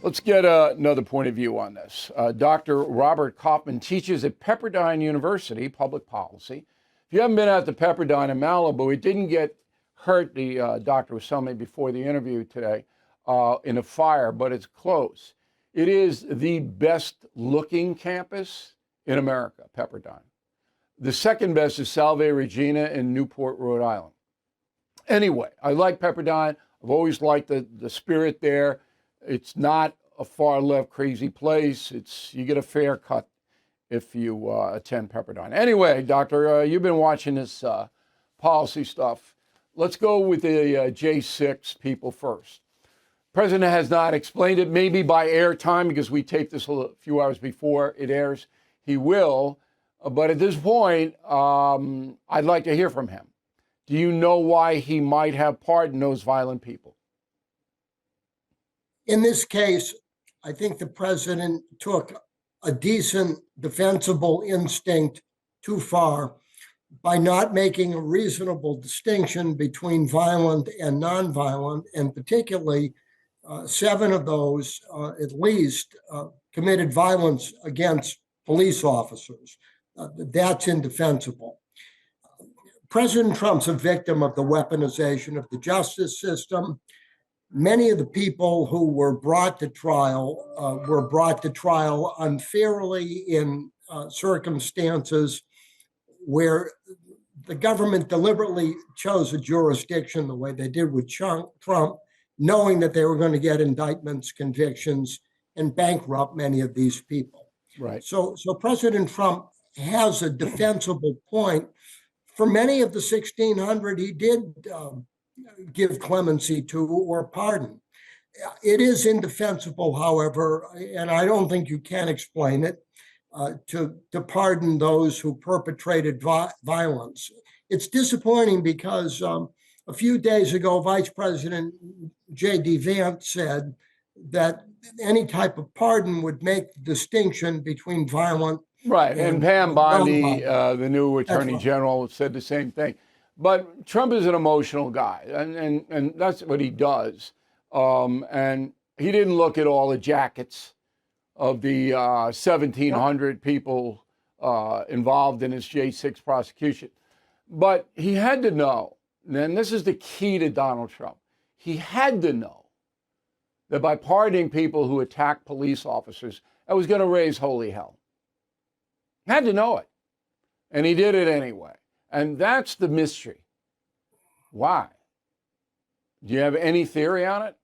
Let's get another point of view on this. Dr. Robert Kaufman teaches at Pepperdine University, public policy. If you haven't been out to Pepperdine in Malibu, it didn't get hurt, the doctor was telling me before the interview today, in a fire, but it's close. It is the best looking campus in America, Pepperdine. The second best is Salve Regina in Newport, Rhode Island. Anyway, I like Pepperdine. I've always liked the spirit there. It's not a far left crazy place. You get a fair cut if you attend Pepperdine. Anyway, Doctor, you've been watching this policy stuff. Let's go with the J6 people first. President has not explained it, maybe by airtime, because we taped this a few hours before it airs. He will. But at this point, I'd like to hear from him. Do you know why he might have pardoned those violent people? In this case, I think the president took a decent, defensible instinct too far by not making a reasonable distinction between violent and nonviolent, and particularly 7 of those, at least, committed violence against police officers. That's indefensible. President Trump's a victim of the weaponization of the justice system. Many of the people who were brought to trial unfairly in circumstances where the government deliberately chose a jurisdiction the way they did with Trump, knowing that they were going to get indictments, convictions, and bankrupt many of these people. Right. So President Trump has a defensible point. For many of the 1,600, he did give clemency to or pardon. It is indefensible, however, and I don't think you can explain it, to pardon those who perpetrated violence. It's disappointing because a few days ago, Vice President J.D. Vance said that any type of pardon would make the distinction between violent. Right, and Pam Bondi, the new Attorney General, said the same thing. But Trump is an emotional guy, and that's what he does. And he didn't look at all the jackets of the 1,700 people involved in his J6 prosecution. But he had to know, and this is the key to Donald Trump, he had to know that by pardoning people who attack police officers, that was going to raise holy hell. Had to know it. And he did it anyway. And that's the mystery. Why? Do you have any theory on it?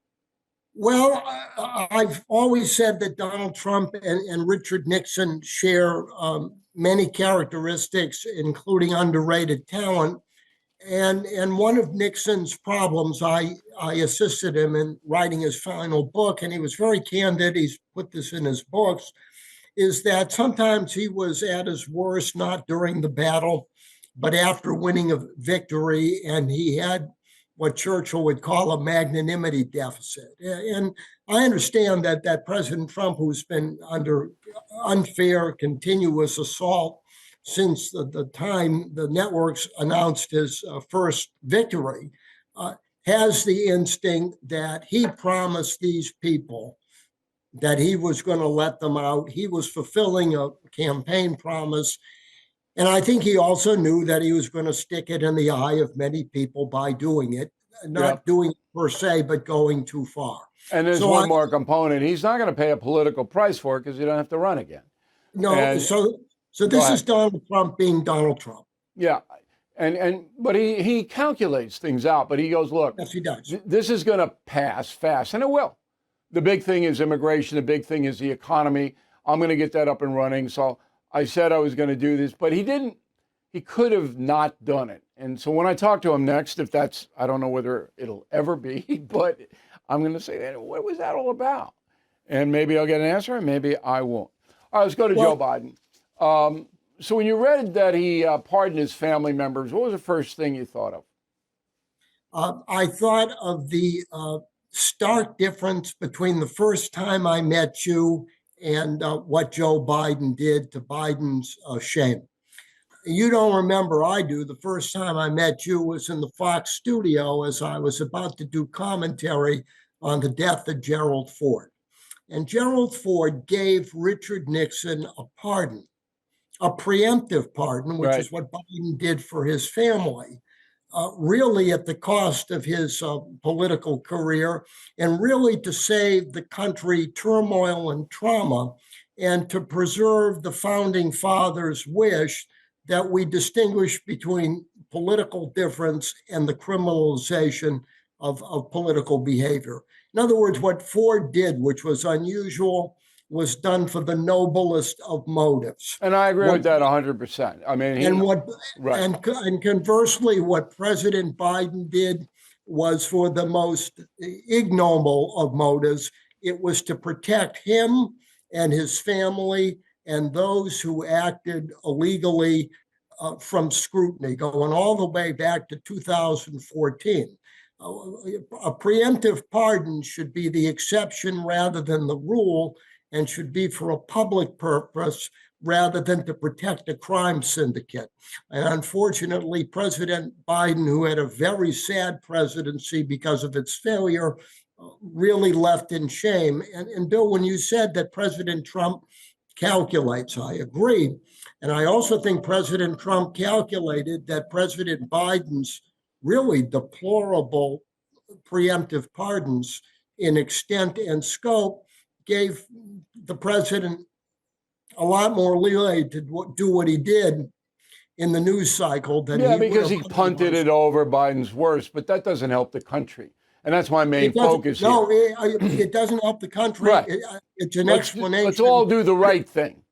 Well, I've always said that Donald Trump and Richard Nixon share many characteristics, including underrated talent. And one of Nixon's problems, I assisted him in writing his final book, and he was very candid. He's put this in his books, is that sometimes he was at his worst, not during the battle, but after winning a victory, and he had what Churchill would call a magnanimity deficit. And I understand that President Trump, who's been under unfair, continuous assault since the time the networks announced his first victory, has the instinct that he promised these people that he was going to let them out. He was fulfilling a campaign promise. And I think he also knew that he was going to stick it in the eye of many people by doing it, not doing it per se, but going too far. And there's one more component. He's not going to pay a political price for it because you don't have to run again. No, so this is Donald Trump being Donald Trump. Yeah. But he calculates things out, but he goes, look, yes, he does. This is going to pass fast, and it will. The big thing is immigration. The big thing is the economy. I'm going to get that up and running. So I said I was going to do this, but he didn't. He could have not done it. And so when I talk to him next, if that's, I don't know whether it'll ever be, but I'm going to say, what was that all about? And maybe I'll get an answer, and maybe I won't. All right, let's go to Joe Biden. So when you read that he pardoned his family members, what was the first thing you thought of? I thought of the stark difference between the first time I met you and what Joe Biden did to Biden's shame. You don't remember, I do. The first time I met you was in the Fox studio as I was about to do commentary on the death of Gerald Ford. And Gerald Ford gave Richard Nixon a pardon, a preemptive pardon, which Right. is what Biden did for his family, really at the cost of his political career, and really to save the country turmoil and trauma, and to preserve the founding fathers' wish that we distinguish between political difference and the criminalization of political behavior. In other words, what Ford did, which was unusual, was done for the noblest of motives. And I agree What, with that 100%. I mean, and he, what right. and conversely, what President Biden did was for the most ignoble of motives. It was to protect him and his family and those who acted illegally from scrutiny, going all the way back to 2014. A preemptive pardon should be the exception rather than the rule, and should be for a public purpose rather than to protect a crime syndicate. And unfortunately, President Biden, who had a very sad presidency because of its failure, really left in shame. And Bill, when you said that President Trump calculates, I agree. And I also think President Trump calculated that President Biden's really deplorable preemptive pardons in extent and scope gave the president a lot more leeway to do what he did in the news cycle than Yeah, he would because have he punted otherwise. it over Biden's worst, but that doesn't help the country. And that's my main It doesn't. focus No, here. it doesn't help the country. Right. It's an Let's explanation. all do the right thing,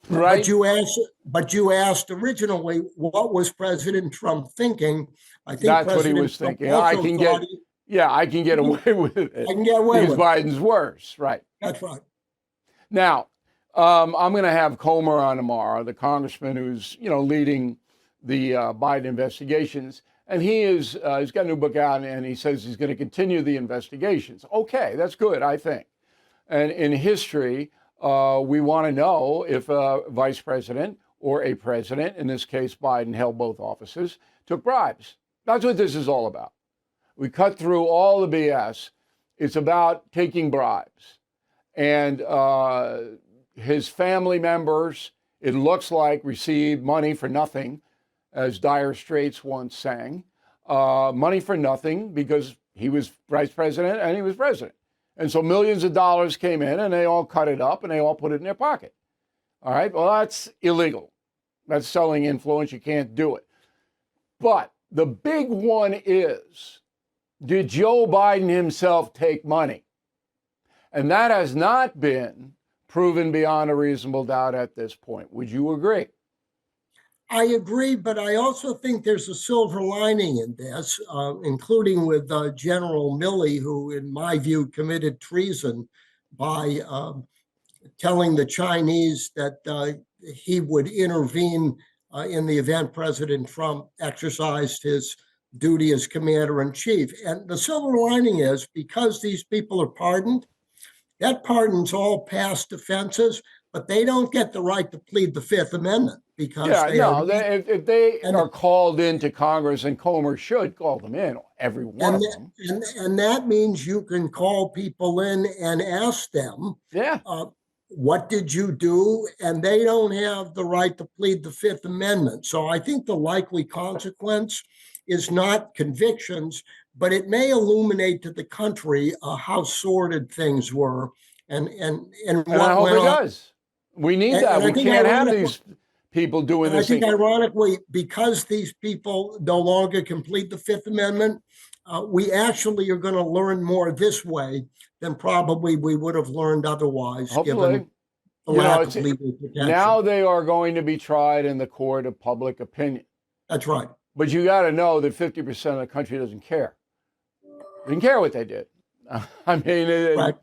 But right? you asked originally, what was President Trump thinking? I think That's what he President was Trump thinking. also thought I can get away with it I can get away because with it. Biden's worse, right? That's right. Now, I'm going to have Comer on tomorrow, the congressman who's leading the Biden investigations, and he's got a new book out, and he says he's going to continue the investigations. Okay, that's good, I think. And in history, we want to know if a vice president or a president, in this case Biden held both offices, took bribes. That's what this is all about. We cut through all the BS. It's about taking bribes. And his family members, it looks like, received money for nothing, as Dire Straits once sang. Money for nothing because he was vice president and he was president. And so millions of dollars came in and they all cut it up and they all put it in their pocket. All right, well, that's illegal. That's selling influence. You can't do it. But the big one is, did Joe Biden himself take money? And that has not been proven beyond a reasonable doubt at this point. Would you agree? I agree, but I also think there's a silver lining in this, including with General Milley, who, in my view, committed treason by telling the Chinese that he would intervene in the event President Trump exercised his duty as commander in chief. And the silver lining is, because these people are pardoned, that pardons all past offenses, but they don't get the right to plead the Fifth Amendment because Yeah, they are. no, if they And, are called into Congress, and Comer should call them in, every one of them. and that means you can call people in and ask them, Yeah. what did you do? And they don't have the right to plead the Fifth Amendment. So I think the likely consequence is not convictions, but it may illuminate to the country how sordid things were and And I what hope went it on. does. We need And, that. and I We think can't have ironically, these people doing and I this think thing. ironically, because these people no longer complete the Fifth Amendment, we actually are going to learn more this way than probably we would have learned otherwise, Hopefully. given the lack of legal protection. Now they are going to be tried in the court of public opinion. That's right. But you got to know that 50% of the country doesn't care. They didn't care what they did. I mean, Right.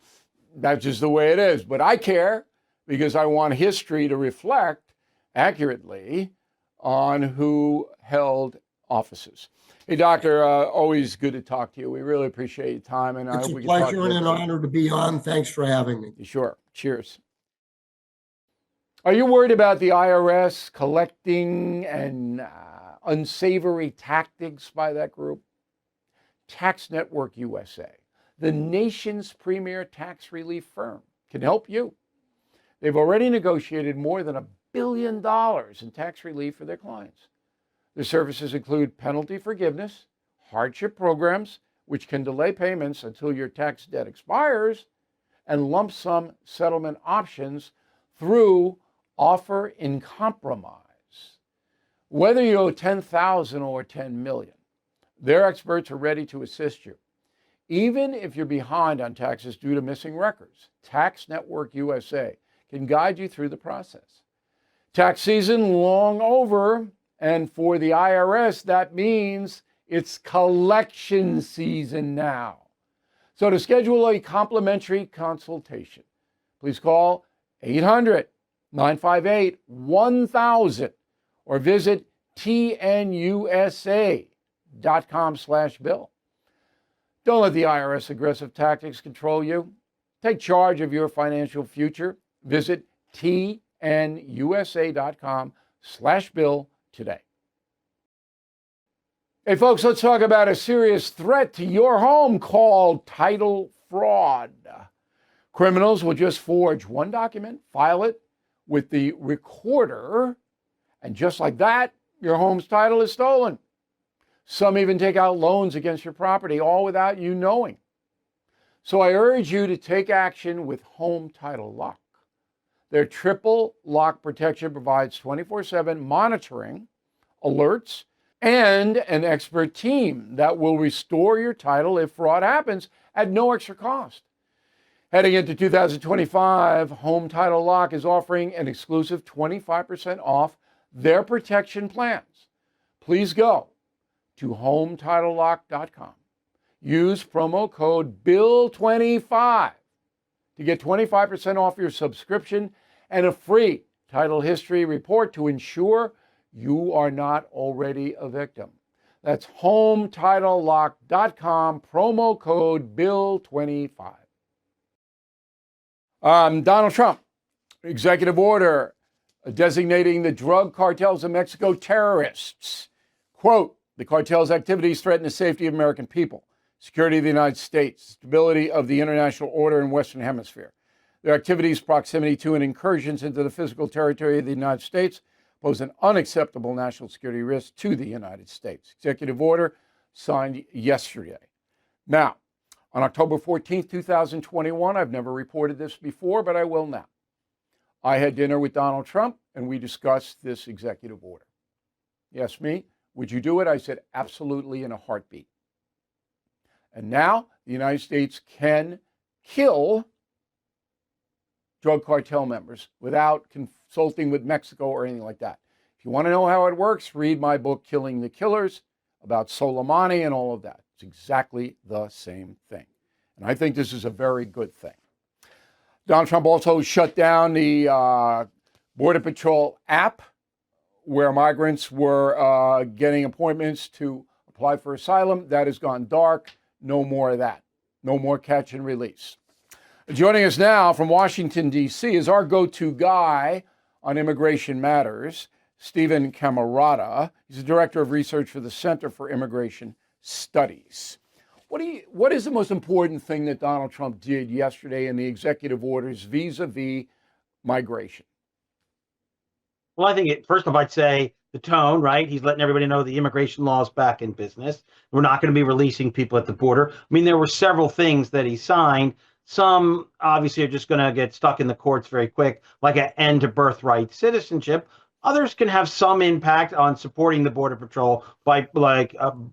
that's just the way it is. But I care because I want history to reflect accurately on who held offices. Hey, Doctor, always good to talk to you. We really appreciate your time. And I It's hope a we can talk pleasure and an honor to be on. Thanks for having me. Sure. Cheers. Are you worried about the IRS collecting and unsavory tactics by that group? Tax Network USA, the nation's premier tax relief firm, can help you. They've already negotiated more than $1 billion in tax relief for their clients. Their services include penalty forgiveness, hardship programs, which can delay payments until your tax debt expires, and lump sum settlement options through offer in compromise. Whether you owe $10,000 or $10 million, their experts are ready to assist you. Even if you're behind on taxes due to missing records, Tax Network USA can guide you through the process. Tax season long over, and for the IRS, that means it's collection season now. So to schedule a complimentary consultation, please call 800-958-1000 or visit tnusa.com/bill. Don't let the IRS aggressive tactics control you. Take charge of your financial future. Visit tnusa.com/bill today. Hey folks, let's talk about a serious threat to your home called title fraud. Criminals will just forge one document, file it with the recorder, and just like that, your home's title is stolen. Some even take out loans against your property, all without you knowing. So I urge you to take action with Home Title Lock. Their triple lock protection provides 24/7 monitoring, alerts, and an expert team that will restore your title if fraud happens at no extra cost. Heading into 2025, Home Title Lock is offering an exclusive 25% off their protection plans. Please go to HometitleLock.com. Use promo code BILL25 to get 25% off your subscription and a free title history report to ensure you are not already a victim. That's HometitleLock.com, promo code BILL25. Donald Trump, executive order designating the drug cartels in Mexico terrorists. Quote, the cartel's activities threaten the safety of American people, security of the United States, stability of the international order in Western Hemisphere. Their activities, proximity to, and incursions into the physical territory of the United States pose an unacceptable national security risk to the United States. Executive order signed yesterday. Now, on October 14th, 2021, I've never reported this before, but I will now. I had dinner with Donald Trump, and we discussed this executive order. He asked me, would you do it? I said, absolutely, in a heartbeat. And now the United States can kill drug cartel members without consulting with Mexico or anything like that. If you want to know how it works, read my book, Killing the Killers, about Soleimani and all of that. It's exactly the same thing. And I think this is a very good thing. Donald Trump also shut down the Border Patrol app where migrants were getting appointments to apply for asylum. That has gone dark. No more of that. No more catch and release. Joining us now from Washington, D.C. is our go-to guy on immigration matters, Stephen Camarata. He's the Director of Research for the Center for Immigration Studies. What is the most important thing that Donald Trump did yesterday in the executive orders vis-a-vis migration? Well, I think first off, I'd say the tone, right? He's letting everybody know the immigration law is back in business. We're not going to be releasing people at the border. I mean, there were several things that he signed. Some obviously are just going to get stuck in the courts very quick, like an end to birthright citizenship. Others can have some impact on supporting the Border Patrol by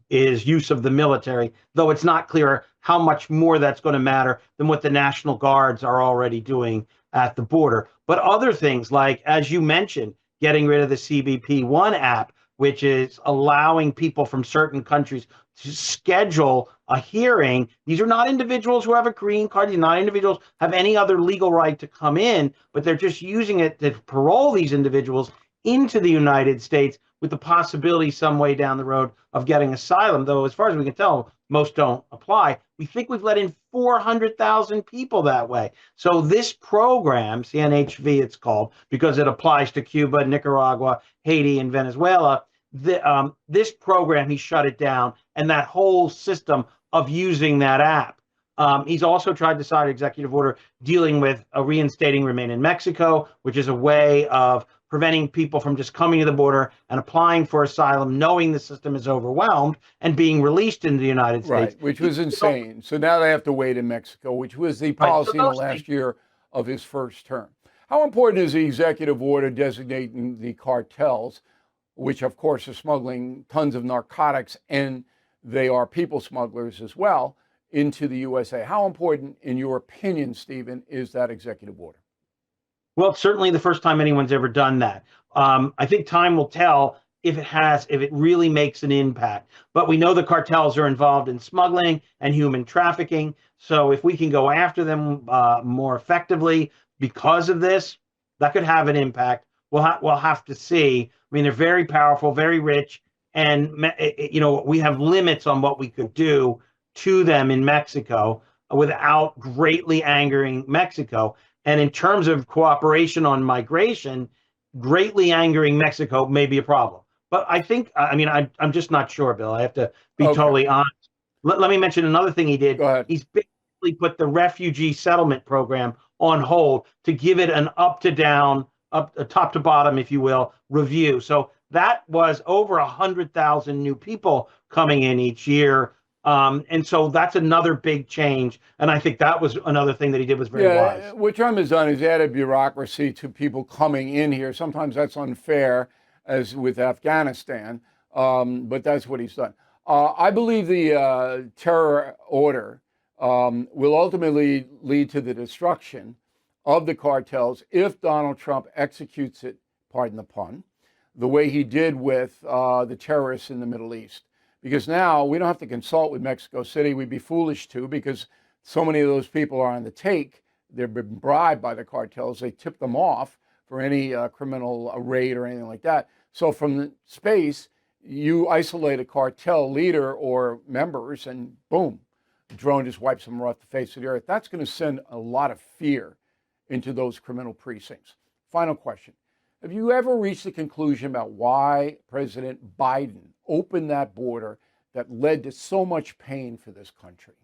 his use of the military, though it's not clear how much more that's going to matter than what the National Guards are already doing at the border. But other things like, as you mentioned, getting rid of the CBP-1 app, which is allowing people from certain countries to schedule a hearing. These are not individuals who have a green card. These are not individuals who have any other legal right to come in, but they're just using it to parole these individuals into the United States with the possibility some way down the road of getting asylum, though as far as we can tell, most don't apply. We think we've let in 400,000 people that way. So this program, CNHV it's called, because it applies to Cuba, Nicaragua, Haiti, and Venezuela, this program, he shut it down, and that whole system of using that app. He's also tried to sign an executive order dealing with reinstating remain in Mexico, which is a way of preventing people from just coming to the border and applying for asylum, knowing the system is overwhelmed, and being released into the United States. Right, which was insane. So now they have to wait in Mexico, which was the Right. policy in the last year of his first term. How important is the executive order designating the cartels, which of course are smuggling tons of narcotics, and they are people smugglers as well, into the USA? How important, in your opinion, Stephen, is that executive order? Well, it's certainly the first time anyone's ever done that. I think time will tell if it really makes an impact. But we know the cartels are involved in smuggling and human trafficking. So if we can go after them more effectively because of this, that could have an impact. We'll have to see. I mean, they're very powerful, very rich, and we have limits on what we could do to them in Mexico without greatly angering Mexico. And in terms of cooperation on migration, greatly angering Mexico may be a problem. But I'm just not sure, Bill. I have to be totally honest. Let me mention another thing he did. Go ahead. He's basically put the refugee settlement program on hold to give it an top to bottom, if you will, review. So that was over 100,000 new people coming in each year. And so that's another big change. And I think that was another thing that he did was very wise. What Trump has done is added bureaucracy to people coming in here. Sometimes that's unfair, as with Afghanistan, but that's what he's done. I believe the terror order will ultimately lead to the destruction of the cartels if Donald Trump executes it, pardon the pun, the way he did with the terrorists in the Middle East. Because now we don't have to consult with Mexico City. We'd be foolish to, because so many of those people are on the take. They've been bribed by the cartels. They tip them off for any criminal raid or anything like that. So from the space, you isolate a cartel leader or members, and boom, the drone just wipes them off the face of the earth. That's going to send a lot of fear into those criminal precincts. Final question. Have you ever reached the conclusion about why President Biden opened that border that led to so much pain for this country?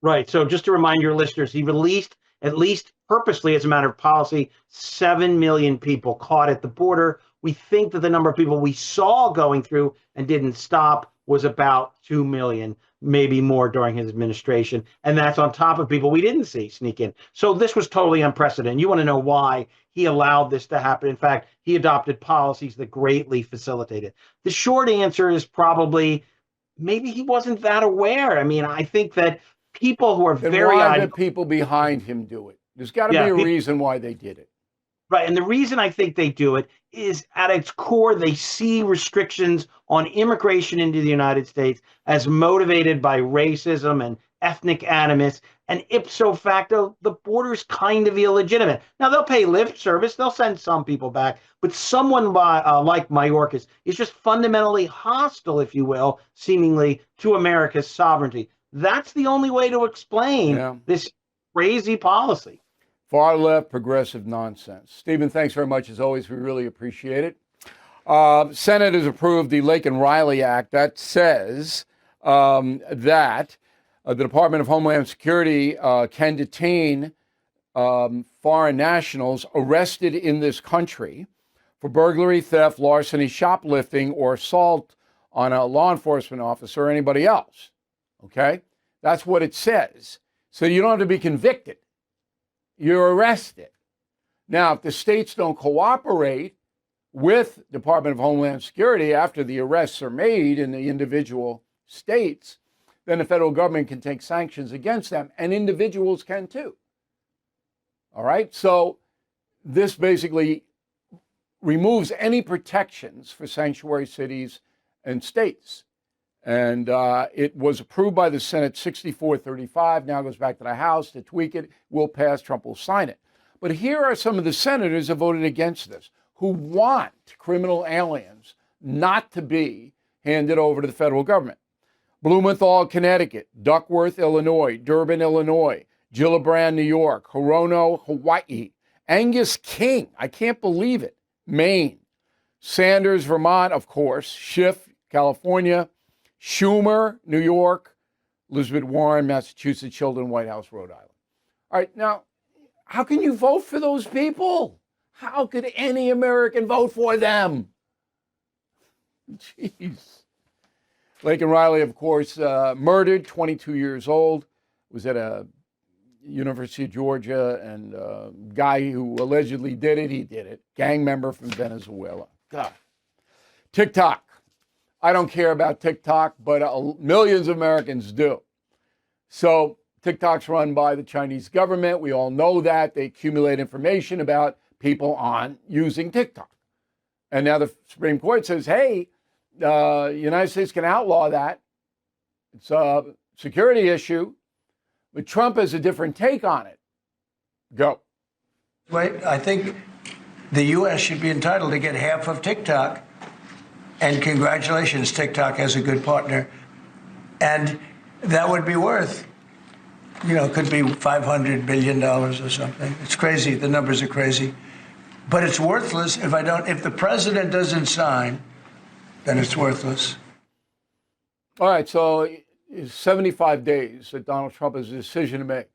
Right. So just to remind your listeners, he released, at least purposely as a matter of policy, 7 million people caught at the border. We think that the number of people we saw going through and didn't stop was about 2 million, maybe more during his administration. And that's on top of people we didn't see sneak in. So this was totally unprecedented. You want to know why he allowed this to happen. In fact, he adopted policies that greatly facilitated. The short answer is probably maybe he wasn't that aware. I mean, I think that people who are very... Why did people behind him do it? There's got to be a reason why they did it. Right. And the reason I think they do it is at its core, they see restrictions on immigration into the United States as motivated by racism and ethnic animus. And ipso facto, the border's kind of illegitimate. Now, they'll pay lip service. They'll send some people back. But someone like Mayorkas is just fundamentally hostile, if you will, seemingly to America's sovereignty. That's the only way to explain this crazy policy. Far left progressive nonsense. Stephen, thanks very much as always. We really appreciate it. Senate has approved the Laken Riley Act that says that the Department of Homeland Security can detain foreign nationals arrested in this country for burglary, theft, larceny, shoplifting, or assault on a law enforcement officer or anybody else. Okay? That's what it says. So you don't have to be convicted. You're arrested. Now, if the states don't cooperate with Department of Homeland Security after the arrests are made in the individual states, then the federal government can take sanctions against them, and individuals can too. All right? So this basically removes any protections for sanctuary cities and states. And it was approved by the Senate 64-35, now goes back to the House to tweak it, will pass, Trump will sign it. But here are some of the senators who voted against this, who want criminal aliens not to be handed over to the federal government. Blumenthal, Connecticut, Duckworth, Illinois, Durbin, Illinois, Gillibrand, New York, Hirono, Hawaii, Angus King, I can't believe it, Maine, Sanders, Vermont, of course, Schiff, California, Schumer, New York, Elizabeth Warren, Massachusetts, Children, White House, Rhode Island. All right, now, how can you vote for those people? How could any American vote for them? Jeez. Laken Riley, of course, murdered, 22 years old, was at a University of Georgia, and guy who allegedly did it, he did it. Gang member from Venezuela. God. TikTok. I don't care about TikTok, but millions of Americans do. So TikTok's run by the Chinese government. We all know that. They accumulate information about people on using TikTok. And now the Supreme Court says, hey, the United States can outlaw that. It's a security issue. But Trump has a different take on it. Go. Wait, I think the U.S. should be entitled to get half of TikTok. And congratulations, TikTok has a good partner. And that would be worth, could be $500 billion or something. It's crazy. The numbers are crazy. But it's worthless if the president doesn't sign, then it's worthless. All right, so 75 days that Donald Trump has a decision to make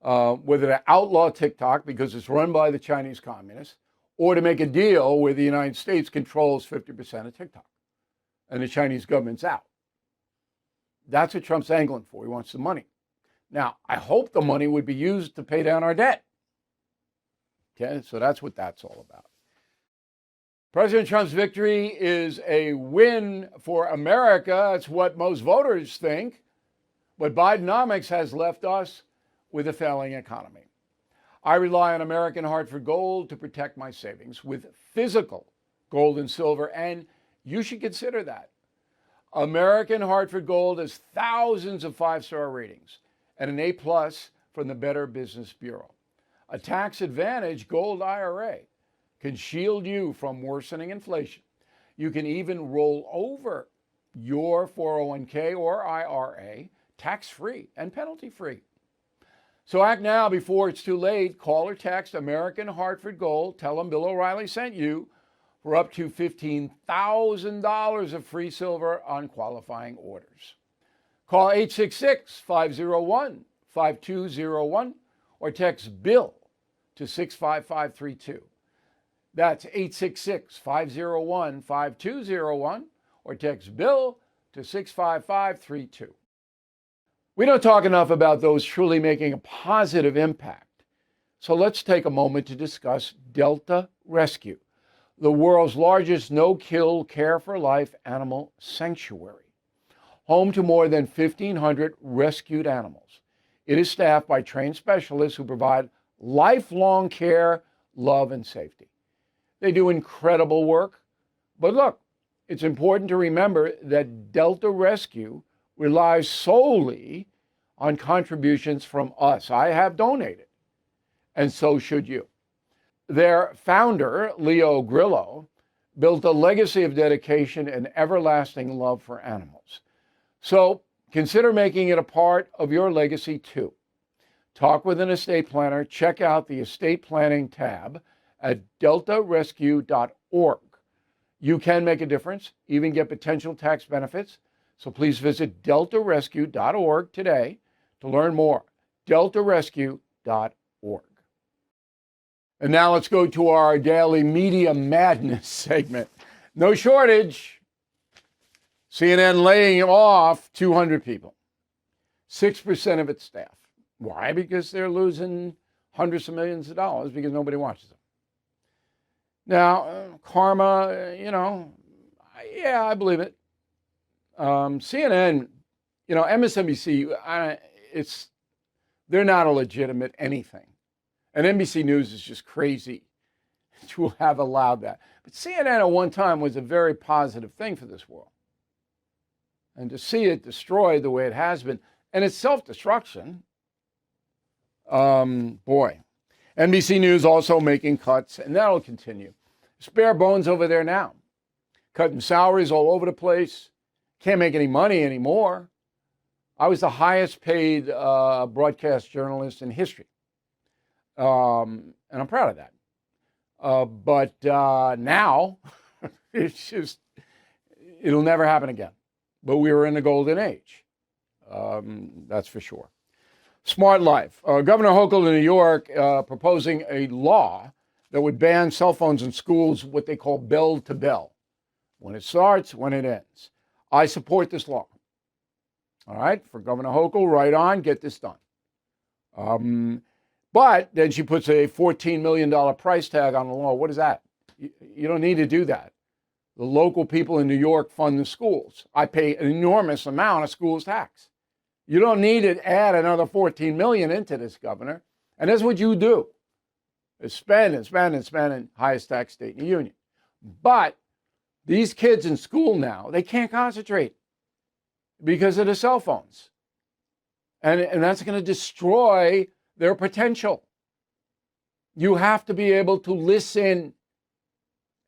whether to outlaw TikTok because it's run by the Chinese communists, or to make a deal where the United States controls 50% of TikTok and the Chinese government's out. That's what Trump's angling for. He wants the money. Now, I hope the money would be used to pay down our debt. Okay, so that's what that's all about. President Trump's victory is a win for America. That's what most voters think. But Bidenomics has left us with a failing economy. I rely on American Hartford Gold to protect my savings with physical gold and silver, and you should consider that. American Hartford Gold has thousands of five-star ratings and an A+ from the Better Business Bureau. A tax-advantaged gold IRA can shield you from worsening inflation. You can even roll over your 401k or IRA tax-free and penalty-free. So act now before it's too late. Call or text American Hartford Gold. Tell them Bill O'Reilly sent you for up to $15,000 of free silver on qualifying orders. Call 866-501-5201 or text BILL to 65532. That's 866-501-5201 or text BILL to 65532. We don't talk enough about those truly making a positive impact. So let's take a moment to discuss Delta Rescue, the world's largest no-kill care for life animal sanctuary. Home to more than 1,500 rescued animals. It is staffed by trained specialists who provide lifelong care, love, and safety. They do incredible work. But look, it's important to remember that Delta Rescue relies solely on contributions from us. I have donated, and so should you. Their founder, Leo Grillo, built a legacy of dedication and everlasting love for animals. So consider making it a part of your legacy too. Talk with an estate planner. Check out the estate planning tab at deltarescue.org. You can make a difference, even get potential tax benefits. So please visit deltarescue.org today to learn more. deltarescue.org. And now let's go to our daily media madness segment. No shortage. CNN laying off 200 people, 6% of its staff. Why? Because they're losing hundreds of millions of dollars because nobody watches them. Now, karma, yeah, I believe it. CNN, MSNBC, they're not a legitimate anything. And NBC News is just crazy to have allowed that. But CNN at one time was a very positive thing for this world. And to see it destroyed the way it has been, and it's self-destruction, boy. NBC News also making cuts, and that'll continue. It's bare bones over there now. Cutting salaries all over the place. Can't make any money anymore. I was the highest paid broadcast journalist in history. And I'm proud of that. But now, it'll never happen again. But we were in the golden age. That's for sure. Smart Life. Governor Hochul in New York proposing a law that would ban cell phones in schools, what they call bell to bell. When it starts, when it ends. I support this law. All right, for Governor Hochul, right on, get this done. But then she puts a $14 million price tag on the law. What is that? You don't need to do that. The local people in New York fund the schools. I pay an enormous amount of schools tax. You don't need to add another $14 million into this, Governor. And that's what you do, is spend and spend and spend in highest tax state in the union. But these kids in school now, they can't concentrate because of the cell phones. And that's going to destroy their potential. You have to be able to listen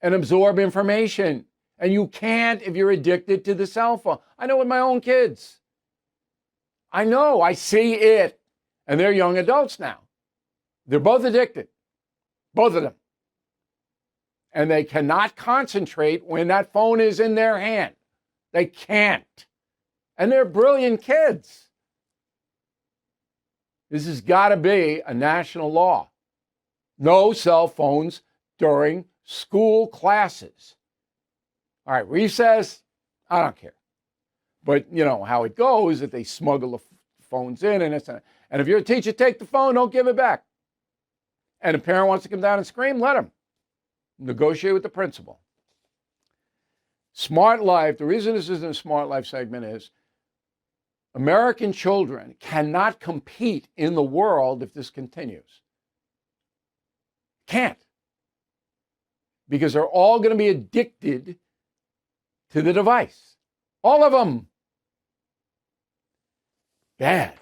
and absorb information. And you can't if you're addicted to the cell phone. I know with my own kids. I know, I see it. And they're young adults now. They're both addicted. Both of them. And they cannot concentrate when that phone is in their hand. They can't. And they're brilliant kids. This has got to be a national law. No cell phones during school classes. All right, recess, I don't care. But you know how it goes, that they smuggle the phones in and if you're a teacher, take the phone, don't give it back. And a parent wants to come down and scream, let them. Negotiate with the principal. Smart Life, the reason this isn't a Smart Life segment is American children cannot compete in the world if this continues. Can't. Because they're all going to be addicted to the device. All of them. Bad.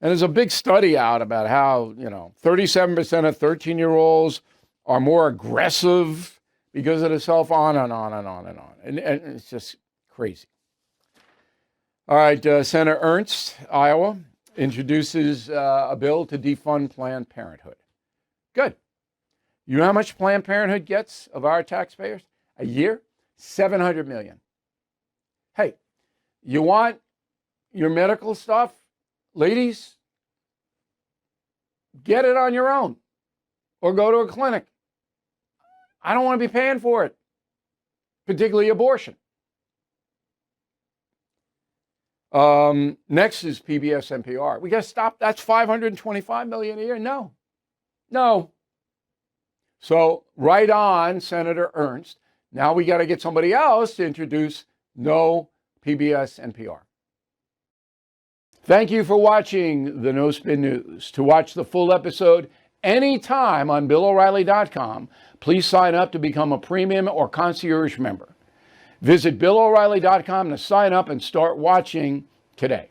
And there's a big study out about how, 37% of 13-year-olds are more aggressive because of the cell phone, on and on and on and on. And it's just crazy. All right, Senator Ernst, Iowa, introduces a bill to defund Planned Parenthood. Good. You know how much Planned Parenthood gets of our taxpayers? A year? $700 million. Hey, you want your medical stuff? Ladies, get it on your own or go to a clinic. I don't want to be paying for it, particularly abortion. Next is PBS NPR. We got to stop. That's $525 million a year. No. So right on, Senator Ernst. Now we got to get somebody else to introduce no PBS NPR. Thank you for watching the No Spin News. To watch the full episode anytime on BillO'Reilly.com, please sign up to become a premium or concierge member. Visit BillO'Reilly.com to sign up and start watching today.